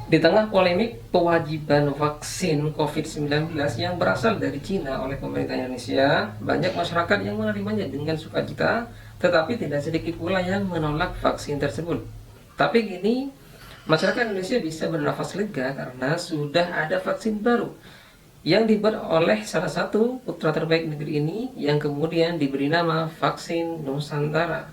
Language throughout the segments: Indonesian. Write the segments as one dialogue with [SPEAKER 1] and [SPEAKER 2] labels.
[SPEAKER 1] Di tengah polemik kewajiban vaksin COVID-19 yang berasal dari Cina oleh pemerintah Indonesia, banyak masyarakat yang menerimanya dengan sukacita, tetapi tidak sedikit pula yang menolak vaksin tersebut. Tapi kini, masyarakat Indonesia bisa bernafas lega karena sudah ada vaksin baru yang dibuat oleh salah satu putra terbaik negeri ini yang kemudian diberi nama vaksin Nusantara.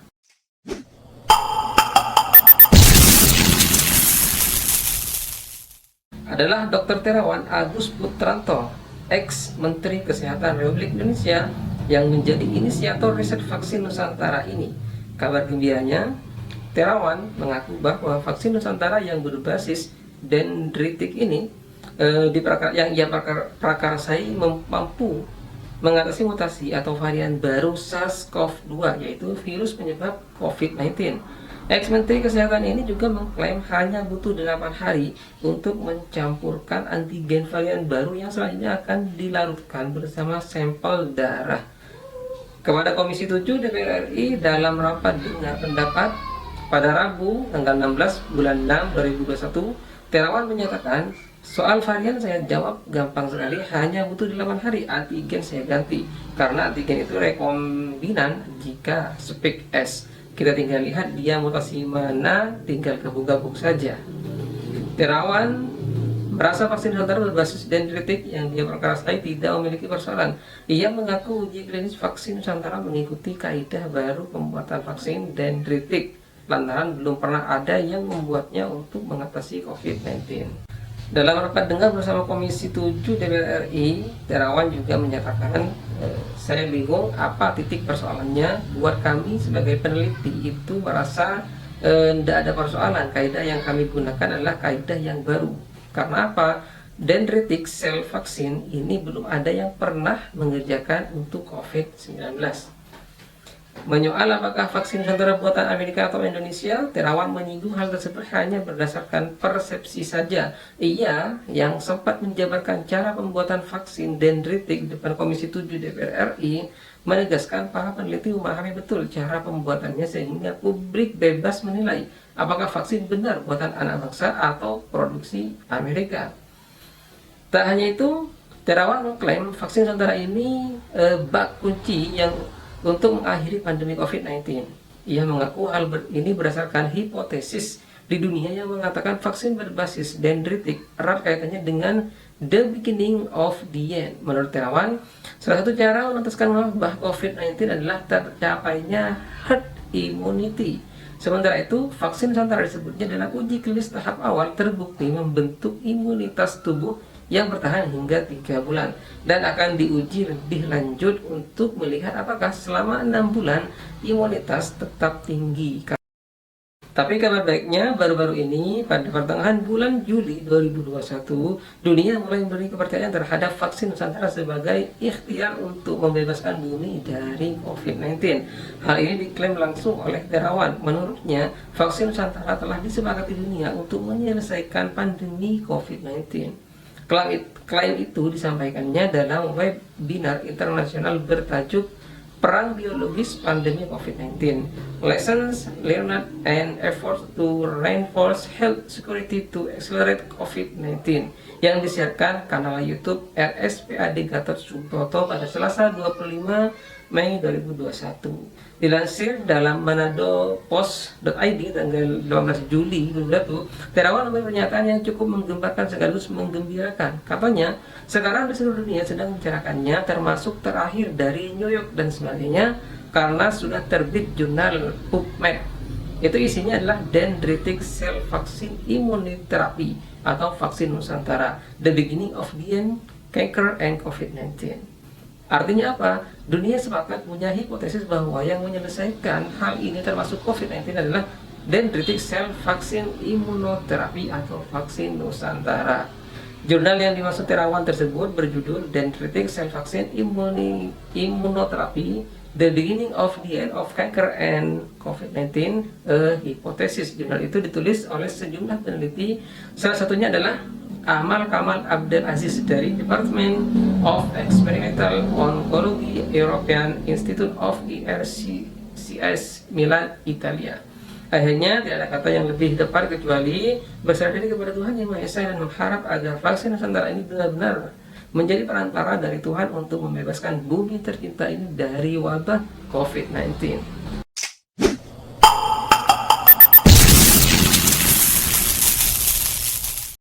[SPEAKER 1] Adalah Dr. Terawan Agus Putranto, ex-Menteri Kesehatan Republik Indonesia yang menjadi inisiator riset vaksin Nusantara ini. Kabar gembiranya, Terawan mengaku bahwa vaksin Nusantara yang berbasis dendritik ini yang ia prakarsai mampu mengatasi mutasi atau varian baru SARS-CoV-2, yaitu virus penyebab COVID-19. Ex-Menteri Kesehatan ini juga mengklaim hanya butuh 8 hari untuk mencampurkan antigen varian baru yang selanjutnya akan dilarutkan bersama sampel darah. Kepada Komisi 7 DPR RI dalam rapat dengar pendapat pada Rabu tanggal 16 bulan 6 2021, Terawan menyatakan, soal varian saya jawab gampang sekali, hanya butuh 8 hari, antigen saya ganti. Karena antigen itu rekombinan jika spike S. Kita tinggal lihat dia mutasi mana, tinggal gabung-gabung saja. Terawan merasa vaksin Nusantara berbasis dendritik yang dia prakarsai tidak memiliki persoalan. Ia mengaku uji klinis vaksin Nusantara mengikuti kaidah baru pembuatan vaksin dendritik, lantaran belum pernah ada yang membuatnya untuk mengatasi COVID-19. Dalam rapat dengar bersama Komisi 7 DPR RI, Terawan juga menyatakan, saya bingung apa titik persoalannya. Buat kami sebagai peneliti itu merasa tidak ada persoalan. Kaidah yang kami gunakan adalah kaidah yang baru. Karena apa? Dendritic cell vaksin ini belum ada yang pernah mengerjakan untuk COVID-19. Menyoal apakah vaksin Nusantara buatan Amerika atau Indonesia, Terawan menyinggung hal tersebut hanya berdasarkan persepsi saja. Ia yang sempat menjabarkan cara pembuatan vaksin dendritik di depan Komisi 7 DPR RI menegaskan para peneliti memahami betul cara pembuatannya sehingga publik bebas menilai apakah vaksin benar buatan anak bangsa atau produksi Amerika. Tak hanya itu, Terawan mengklaim vaksin Nusantara ini bak kunci yang untuk mengakhiri pandemi COVID-19. Ia mengaku hal ini berdasarkan hipotesis di dunia yang mengatakan vaksin berbasis dendritik erat kaitannya dengan the beginning of the end. Menurut Terawan, salah satu cara menentaskan wabah COVID-19 adalah tercapainya herd immunity. Sementara itu, vaksin Nusantara disebutnya dalam uji klinis tahap awal terbukti membentuk imunitas tubuh yang bertahan hingga 3 bulan dan akan diuji lebih lanjut untuk melihat apakah selama 6 bulan imunitas tetap tinggi. Tapi kabar baiknya, baru-baru ini pada pertengahan bulan Juli 2021, dunia mulai memberi kepercayaan terhadap vaksin Nusantara sebagai ikhtiar untuk membebaskan bumi dari COVID-19. Hal ini diklaim langsung oleh Terawan. Menurutnya, vaksin Nusantara telah disepakati dunia untuk menyelesaikan pandemi COVID-19. Klaim itu disampaikannya dalam webinar internasional bertajuk Perang Biologis Pandemi COVID-19, Lessons Learned and Efforts to Reinforce Health Security to Accelerate COVID-19, yang disiarkan kanal YouTube RSPAD Gatot Subroto pada Selasa 25 Mei 2021. Dilansir dalam manadopost.id tanggal 18 Juli 2021, Terawan memberi pernyataan yang cukup menggemparkan sekaligus menggembirakan. Katanya, sekarang di seluruh dunia sedang membicarakannya, termasuk terakhir dari New York dan sebagainya, karena sudah terbit jurnal PubMed. Itu isinya adalah Dendritic Cell Vaccine Immunotherapy atau vaksin Nusantara, the beginning of the end, cancer and COVID-19. Artinya apa? Dunia sepakat punya hipotesis bahwa yang menyelesaikan hal ini termasuk COVID-19 adalah Dendritic Cell Vaccine Immunotherapy atau vaksin Nusantara. Jurnal yang dimaksud Terawan tersebut berjudul Dendritic Cell Vaccine Immunotherapy, The Beginning of the End of Cancer and COVID-19, hipotesis. Jurnal itu ditulis oleh sejumlah peneliti, salah satunya adalah Amal Kamal Abdel Aziz dari Department of Experimental Oncology, European Institute of ERCCS, Milan, Italia. Akhirnya tidak ada kata yang lebih tepat kecuali berserah diri kepada Tuhan Yang Maha Esa dan mengharap agar vaksin Nusantara ini benar-benar menjadi perantara dari Tuhan untuk membebaskan bumi tercinta ini dari wabah COVID-19.